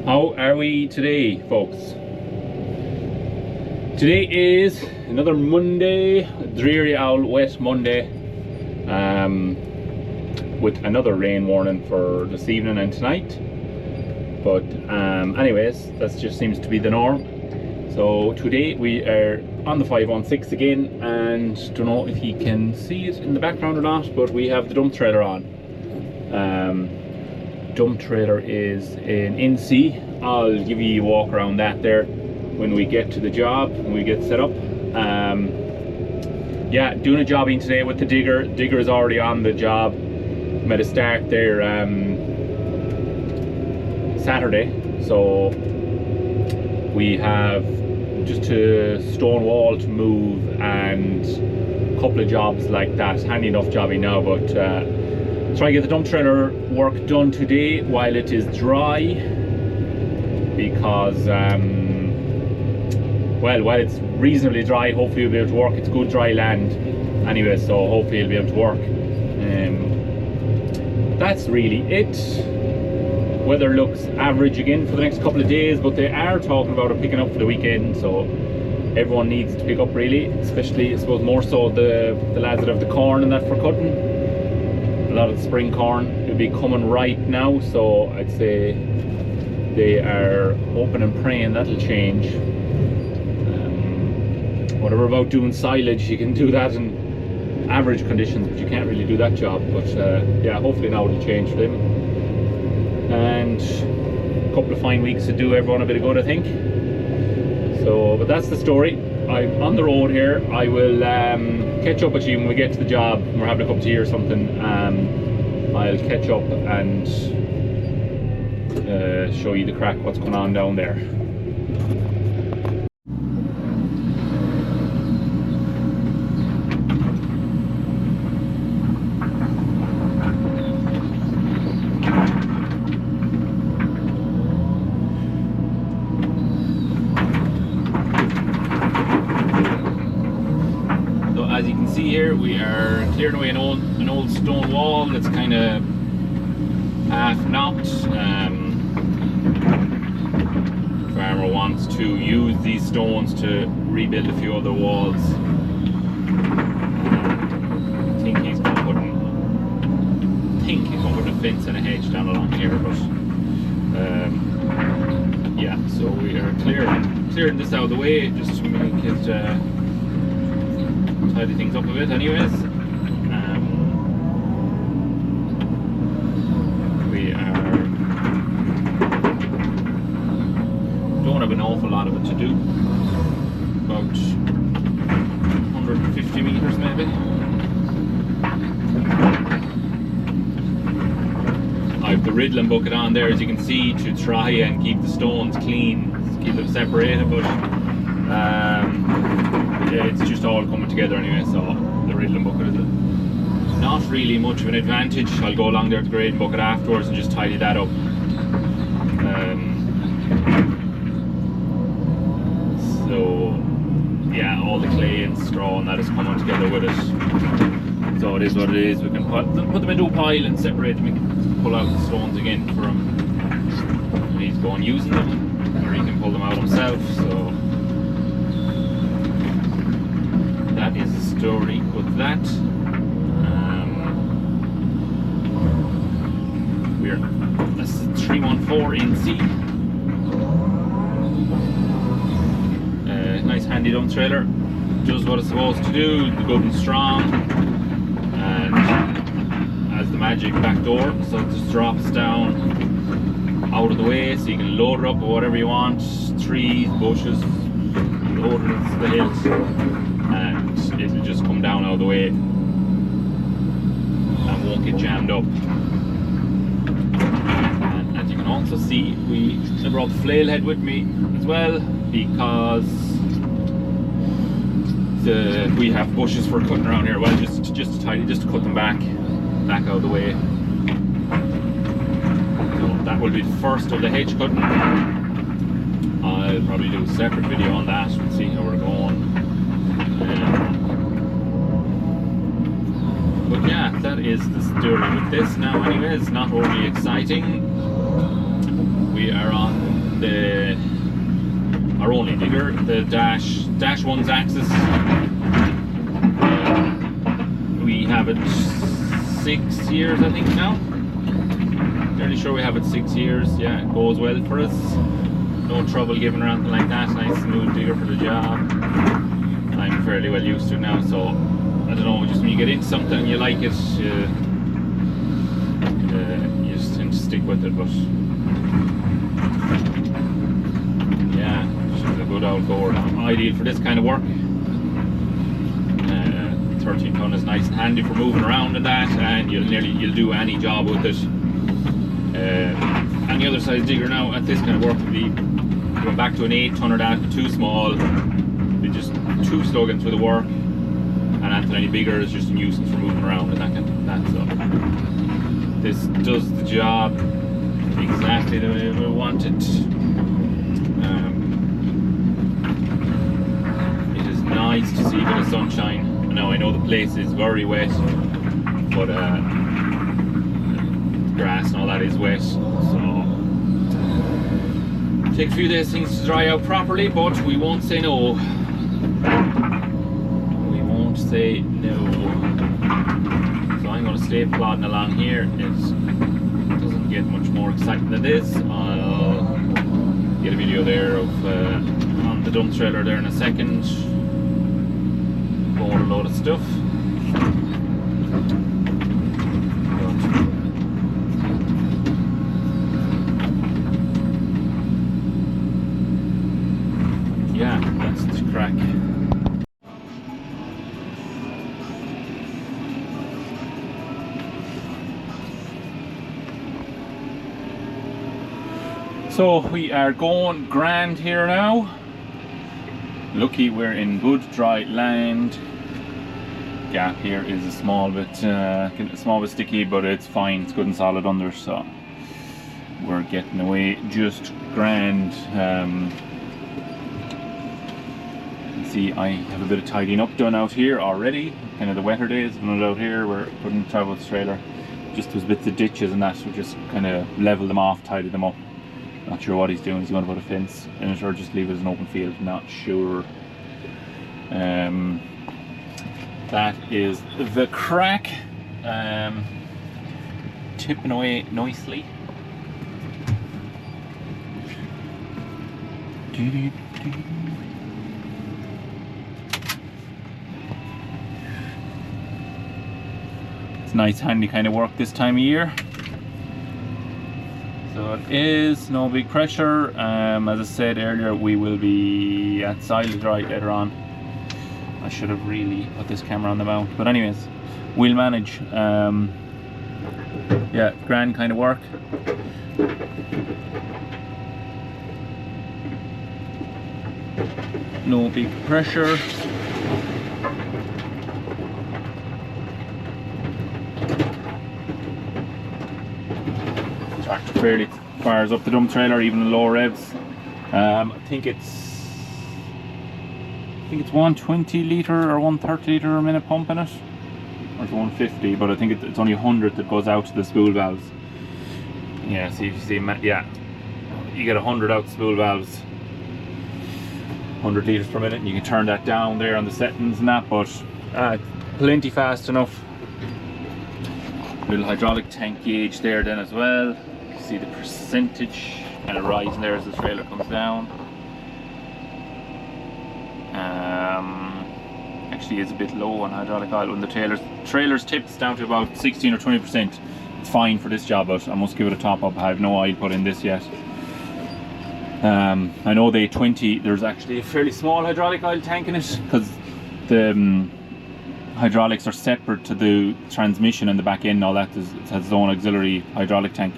How are we today, folks? Today is another Monday, dreary owl wet Monday, with another rain warning for this evening and tonight. But anyways, that just seems to be the norm. So today we are on the 516 again, and don't know if you can see it in the background or not, but we have the dump trailer on. Dump trailer is in NC. I'll give you a walk around that there when we get to the job, when we get set up. Yeah, doing a jobbing today with the digger. Digger is already on the job. Made a start there Saturday, so we have just a stone wall to move and a couple of jobs like that. Handy enough jobbing now, but try and get the dump trailer work done today while it is dry, because well, while it's reasonably dry, hopefully we'll be able to work. It's good dry land anyway, so hopefully we'll be able to work. That's really it. Weather looks average again for the next couple of days, but they are talking about it picking up for the weekend, so everyone needs to pick up really, especially I suppose more so the lads that have the corn and that for cutting. A lot of the spring corn will be coming right now, so I'd say they are hoping and praying that'll change. Whatever about doing silage, you can do that in average conditions, but you can't really do that job. But yeah, hopefully now it'll change for them, and a couple of fine weeks to do everyone a bit of good, I think. So, but that's the story. I'm on the road here. I will catch up with you when we get to the job. We're having a cup of tea or something. I'll catch up and show you the crack, what's going on down there. As you can see here, we are clearing away an old stone wall that's kind of half knocked. Farmer wants to use these stones to rebuild a few other walls. I think he's going to put a fence and a hedge down along here, but yeah, so we are clearing this out of the way just to make it tidy things up a bit anyways. We don't have an awful lot of it to do, about 150 meters maybe. I've the riddling bucket on there, as you can see, to try and keep the stones clean, keep them separated, but yeah, it's just all coming together anyway, so the riddling bucket is not really much of an advantage. I'll go along there to the grading bucket afterwards and just tidy that up. So yeah, all the clay and straw and that is coming together with it. So it is what it is. We can put them into a pile and separate them. We can pull out the stones again for him when he's going using them, or he can pull them out himself. So that is the story with that. That's 314 NC. Nice handy dump trailer. Does what it's supposed to do, good and strong, and has the magic back door, so it just drops down out of the way, so you can load it up with whatever you want, trees, bushes, load it into the hills, and it'll just come down out of the way and won't get jammed up. And as you can also see, I brought the flail head with me as well, because we have bushes for cutting around here. Well, just to cut them back out of the way. So that will be the first of the hedge cutting. I'll probably do a separate video on that and see how we're going. But yeah, that is the story with this now anyways. Not overly exciting. We are on only digger. The Dash 1's axis, we have it 6 years, I think now. Fairly sure we have it 6 years. Yeah, it goes well for us. No trouble giving or anything like that. Nice smooth digger for the job. I'm fairly well used to it now, so I don't know, just when you get into something and you like it, you just tend to stick with it. But yeah, it's a good old gourd. Ideal for this kind of work. 13 ton is nice and handy for moving around and that, and you'll do any job with it. And the other size digger now at this kind of work would be going back to an 8 ton or that, but too small. It'd be just too slow getting through the work, and anything any bigger is just a nuisance for moving around and that kind of that. So this does the job exactly the way we want it. It is nice to see a bit of sunshine. Now I know the place is very wet, but the grass and all that is wet, so take a few days things to dry out properly, but we won't say no. We won't say no. So I'm going to stay plodding along here. It doesn't get much more exciting than this. I'll get a video there of on the dump trailer there in a second. Going a load of stuff. Yeah, that's the crack. So we are going grand here now. Lucky we're in good dry land. Gap here is a small bit sticky, but it's fine. It's good and solid under, so we're getting away just grand. See, I have a bit of tidying up done out here already. Kind of the wetter days, when out here, we're putting the travel trailer. Just those bits of ditches and that, so just kind of level them off, tidy them up. Not sure what he's doing. He's going to put a fence in it or just leave it as an open field. Not sure. That is the crack. Tipping away nicely. It's nice, handy kind of work this time of year. So it is no big pressure. As I said earlier, we will be at silage right later on. I should have really put this camera on the mount, but anyways, we'll manage. Yeah, grand kind of work. No big pressure. Tractor fairly fires up the dump trailer, even in low revs. I think it's 120 litre or 130 litre a minute pump in it, or it's 150, but I think it's only 100 that goes out to the spool valves. Yeah, see if you see, yeah, you get 100 out the spool valves, 100 litres per minute, and you can turn that down there on the settings and that, but plenty fast enough. Little hydraulic tank gauge there then as well. You see the percentage kind of rising there as the trailer comes down. Actually is a bit low on hydraulic oil when the trailer's tips down to about 16 or 20%. It's fine for this job, but I must give it a top up. I have no oil put in this yet. I know the 20, there's actually a fairly small hydraulic oil tank in it, because the hydraulics are separate to the transmission and the back end and all that. It has its own auxiliary hydraulic tank.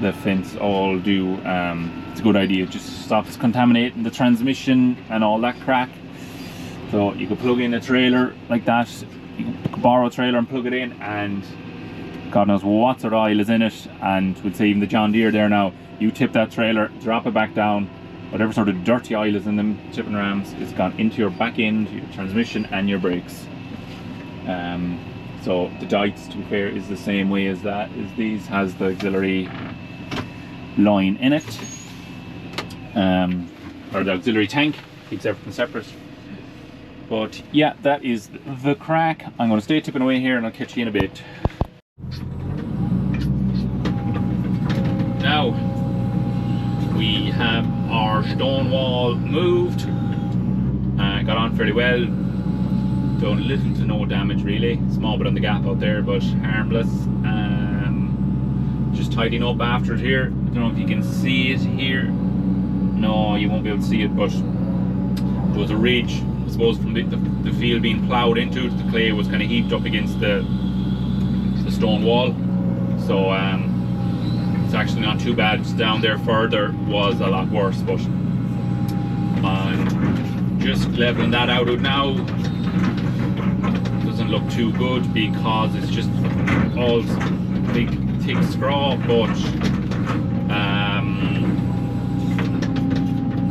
The fence all do. It's a good idea. It just stops contaminating the transmission and all that crack. So you could plug in a trailer like that. You can borrow a trailer and plug it in, and God knows what sort of oil is in it. And we'll say even the John Deere there now, you tip that trailer, drop it back down, whatever sort of dirty oil is in them tipping rams is gone into your back end, your transmission and your brakes. So the Dites, to be fair, is the same way as that. These has the auxiliary line in it. or the auxiliary tank, keeps everything separate. But yeah, that is the crack. I'm going to stay tipping away here and I'll catch you in a bit. Now, we have our stone wall moved. Got on fairly well. Done little to no damage really. Small bit on the gap out there, but harmless. Just tidying up after it here. I don't know if you can see it here. No, you won't be able to see it, but there was a ridge, I suppose, from the field being ploughed into it. The clay was kind of heaped up against the stone wall. So it's actually not too bad. Just down there further was a lot worse, but I'm just leveling that out now. Doesn't look too good because it's just all big thick straw, but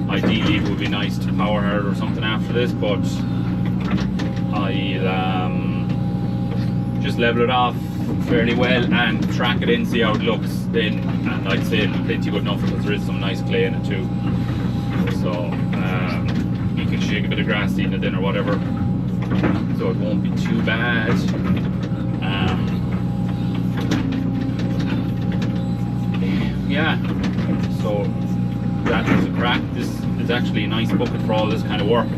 ideally it would be nice to power hard or something after this, but I'll just level it off fairly well and track it in, see how it looks then, and I'd say plenty good enough because there is some nice clay in it too, so you can shake a bit of grass seed in it then or whatever, so it won't be too bad. Yeah, so that is a crack. This is actually a nice bucket for all this kind of work.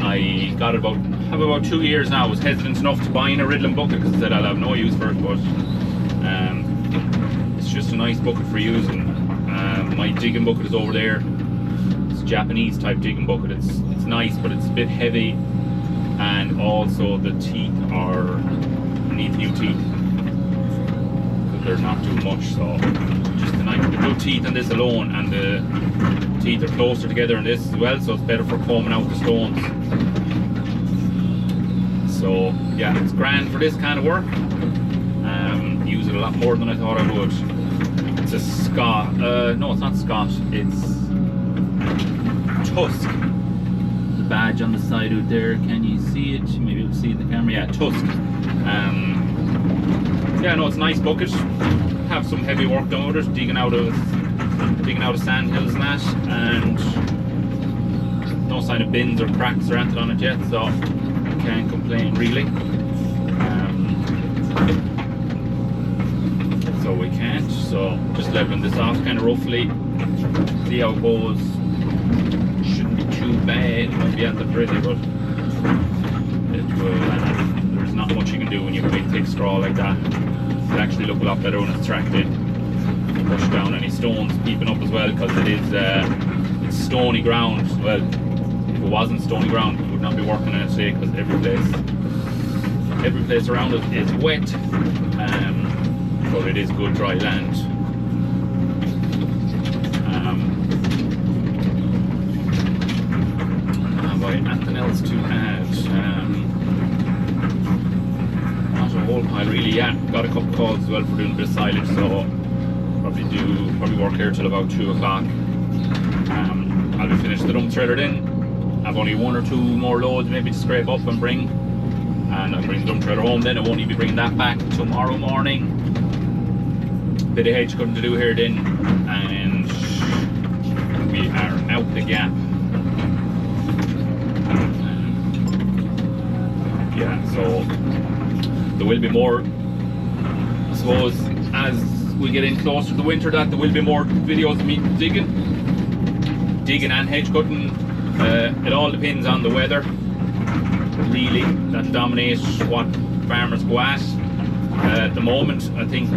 I got it have about 2 years now. I was hesitant enough to buy in a Riddlin bucket because I said I'll have no use for it, but it's just a nice bucket for using. My digging bucket is over there. It's a Japanese type digging bucket. It's nice, but it's a bit heavy, and also the teeth need new teeth. They're not too much, so just the good teeth on this alone, and the teeth are closer together in this as well, so it's better for combing out the stones. So yeah, it's grand for this kind of work. Use it a lot more than I thought I would. It's a Scott, no it's not Scott, it's Tusk. The badge on the side out there, can you see it? Maybe you'll see it in the camera. Yeah, Tusk. Yeah, no, it's a nice bucket. Have some heavy work done with it, digging out of sand hills and that, and no sign of bins or cracks or anything on it yet, so can't complain really. So we can't. So just leveling this off kind of roughly. See how it goes. Shouldn't be too bad. It won't be at the pretty, but it will. There's not much you can do when you have big thick straw like that. It'll actually look a lot better when it's tracked in. Push down any stones peeping up as well, because it is it's stony ground. Well, if it wasn't stony ground, we would not be working on it today, because every place around it is wet, but it is good dry land. Have I anything else to add? Not a whole pile really. Yeah, got a couple calls as well for doing a bit of silage, so probably work here till about 2 o'clock. I'll be finished the dump trailer then. I've only 1 or 2 more loads maybe to scrape up and bring, and I'll bring the dump trailer home then. I won't even be bringing that back tomorrow morning. Bit of hedge cutting to do here then, and we are out the gap. Yeah, so there will be more, I suppose, as we get in closer to the winter, that there will be more videos of me digging and hedge cutting. It all depends on the weather, really, that dominates what farmers go at. At the moment, I think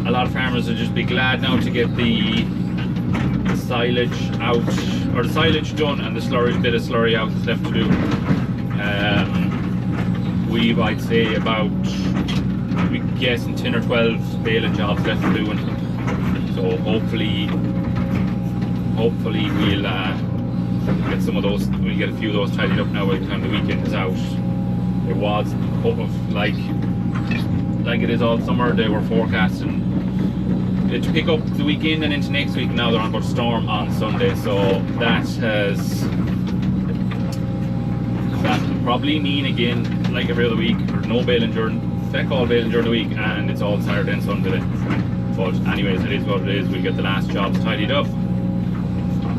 a lot of farmers will just be glad now to get the silage out, or the silage done, and the bit of slurry out that's left to do. We've, I'd say, about, we guessing 10 or 12 baling jobs left to do, so hopefully we'll get some of those. We'll get a few of those tidied up now by the time the weekend is out. It was like it is all summer. They were forecasting it to pick up the weekend and into next week. Now they're on about storm on Sunday, so that will probably mean, again, like every other week, no baling during, all baling during the week, and it's all Saturday and Sunday. But anyways, it is what it is. We'll get the last jobs tidied up.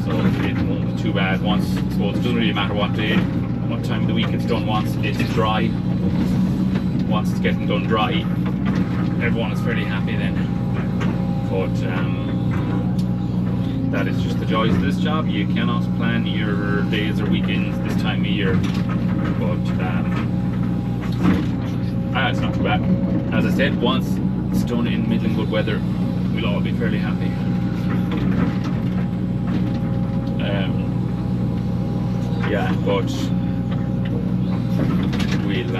so it won't be too bad. Once, I suppose it doesn't really matter what day, what time of the week it's done. Once it's dry, once it's getting done dry, everyone is fairly happy then. But that is just the joys of this job. You cannot plan your days or weekends this time of year, but it's not too bad. As I said, once it's done in middling good weather, we'll all be fairly happy. Yeah, but we'll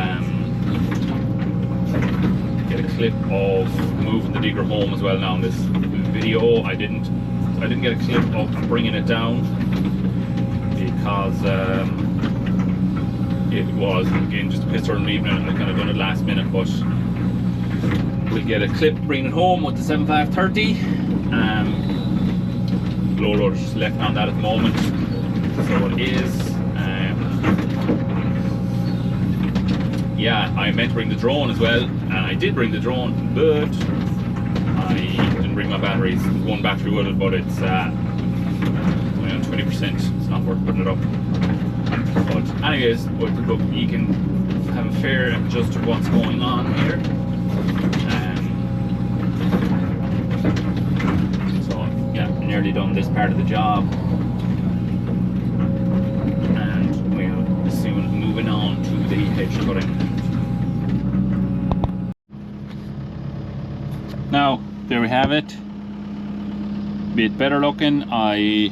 get a clip of moving the digger home as well now in this video. I didn't get a clip of bringing it down because it was, again, just a piss early evening. I kind of done it last minute, but we'll get a clip bringing it home with the 7530. Blow loader just left on that at the moment, so it is. Yeah, I meant to bring the drone as well, and I did bring the drone, but I didn't bring my batteries. One battery with it, but it's only on 20%. It's not worth putting it up. But anyways, look, you can have a fair gist of what's going on here. So yeah, nearly done this part of the job, and we'll soon moving on to the hedge cutting. Now, there we have it. Bit better looking. I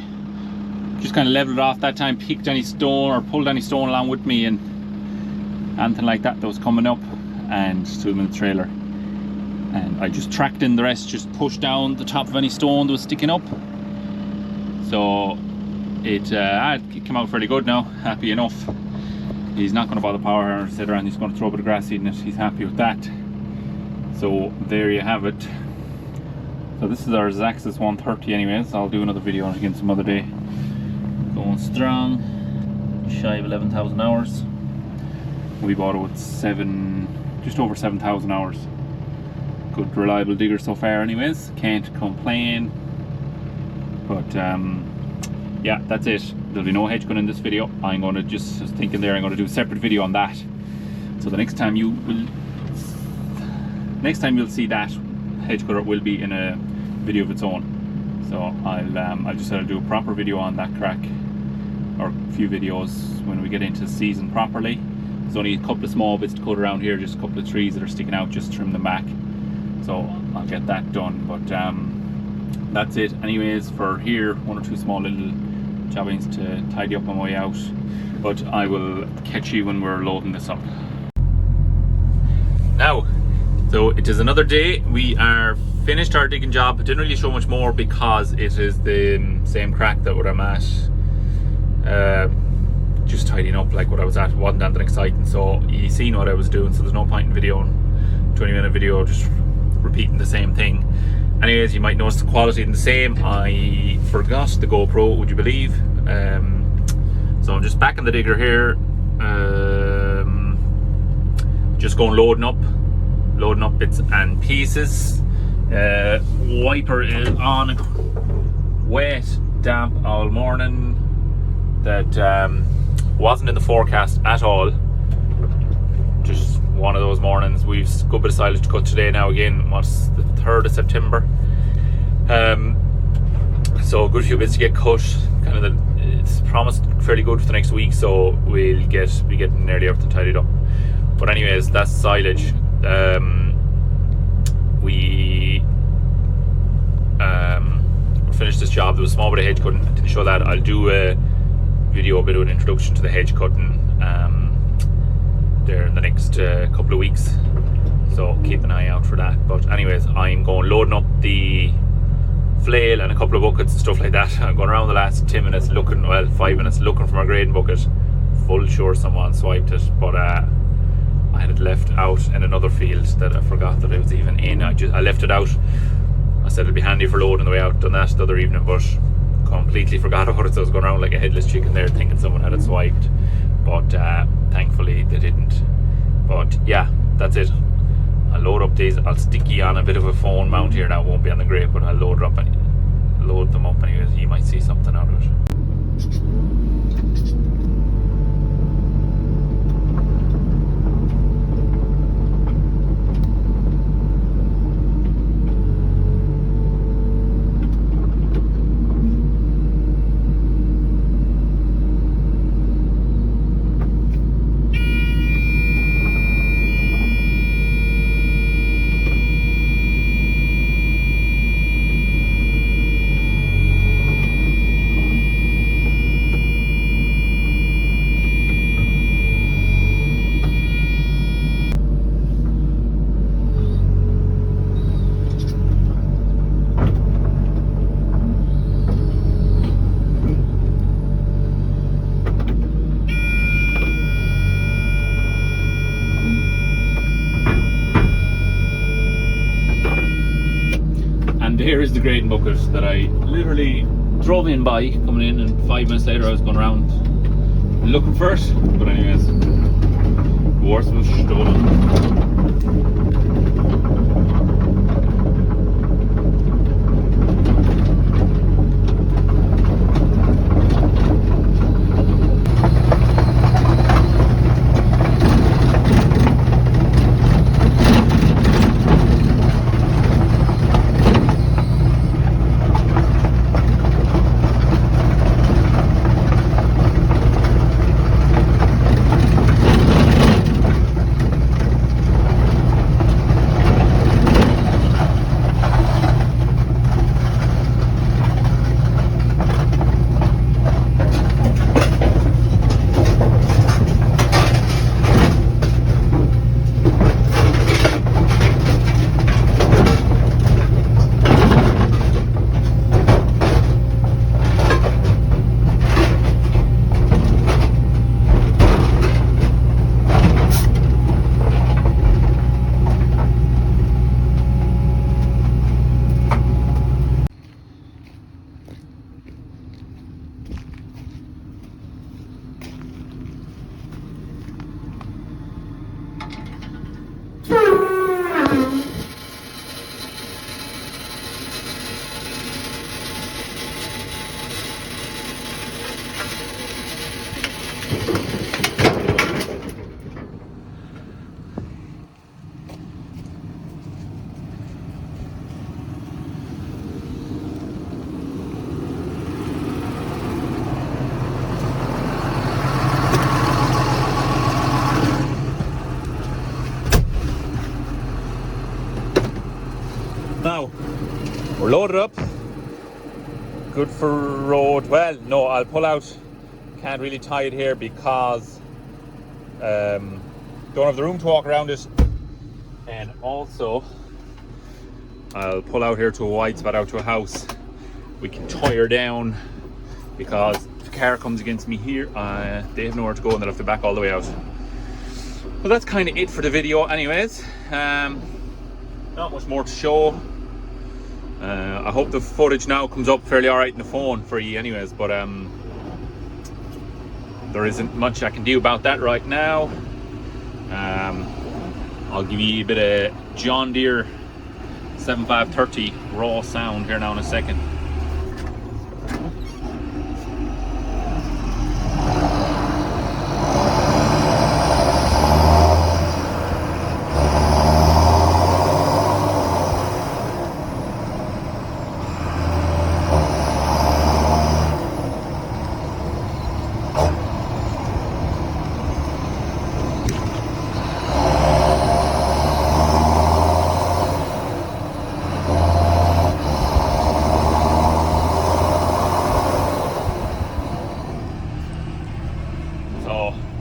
just kind of leveled it off that time, picked any stone or pulled any stone along with me and anything like that was coming up, and threw them in the trailer. And I just tracked in the rest, just pushed down the top of any stone that was sticking up. So it came out fairly good now, happy enough. He's not going to bother power or sit around, he's going to throw a bit of grass seed in it. He's happy with that. So there you have it. So this is our Xaxis 130 anyways. I'll do another video on it again some other day. Going strong, shy of 11,000 hours. We bought it with just over 7,000 hours. Good reliable digger so far anyways, can't complain. But yeah, that's it. There'll be no hedge gun in this video. I'm going to just thinking there, I'm going to do a separate video on that. So the next time you'll see that hedge cutter will be in a video of its own. So I'll just have to do a proper video on that crack, or a few videos when we get into the season properly. There's only a couple of small bits to cut around here, just a couple of trees that are sticking out, just trim them back. So I'll get that done. But that's it anyways for here. One or two small little jobbings to tidy up on my way out, but I will catch you when we're loading this up. Now, so it is another day. We are finished our digging job. I didn't really show much more because it is the same crack that what I'm at. Just tidying up like what I was at. It wasn't anything exciting, so you seen what I was doing, so there's no point in video, 20-minute video just repeating the same thing. Anyways, you might notice the quality isn't the same. I forgot the GoPro, would you believe? So I'm just back in the digger here, just going loading up bits and pieces. Wiper is on, wet, damp all morning. That wasn't in the forecast at all. Just one of those mornings. We've a good bit of silage to cut today now again. What's the 3rd of September? So a good few bits to get cut. It's promised fairly good for the next week, so we'll be getting nearly everything tidied up. But anyways, that's silage. We finished this job. There was a small bit of hedge cutting. I didn't show that. I'll do a video, a bit of an introduction to the hedge cutting there in the next couple of weeks, so keep an eye out for that. But anyways, I'm going loading up the flail and a couple of buckets and stuff like that. I'm going around the last 5 minutes looking for my grading bucket. Full sure someone swiped it, but I had it left out in another field that I forgot that it was even in. I left it out. I said it'd be handy for loading the way out. Done that the other evening, but completely forgot about it, so I was going around like a headless chicken there thinking someone had it swiped, but thankfully they didn't. But yeah, that's it. I'll load up these. I'll stick you on a bit of a phone mount here now. It won't be on the grate, but I'll load them up anyways. You might see something out of it. Here's the grading bucket that I literally drove in by, coming in, and 5 minutes later I was going around looking for it. But anyways, the horse was stolen. Now, we're loaded up, good for road. Well, no, I'll pull out, can't really tie it here because don't have the room to walk around it, and also I'll pull out here to a wide spot out to a house. We can tie her down because if the car comes against me here, they have nowhere to go and they'll have to back all the way out. Well, that's kind of it for the video anyways. Not much more to show. I hope the footage now comes up fairly alright in the phone for you anyways, but there isn't much I can do about that right now. I'll give you a bit of John Deere 7530 raw sound here now in a second.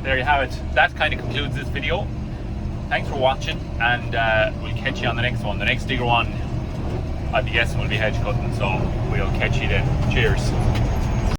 There you have it. That kind of concludes this video. Thanks for watching, and we'll catch you on the next one. The next digger one, I'd be guessing, will be hedge cutting, so we'll catch you then. Cheers.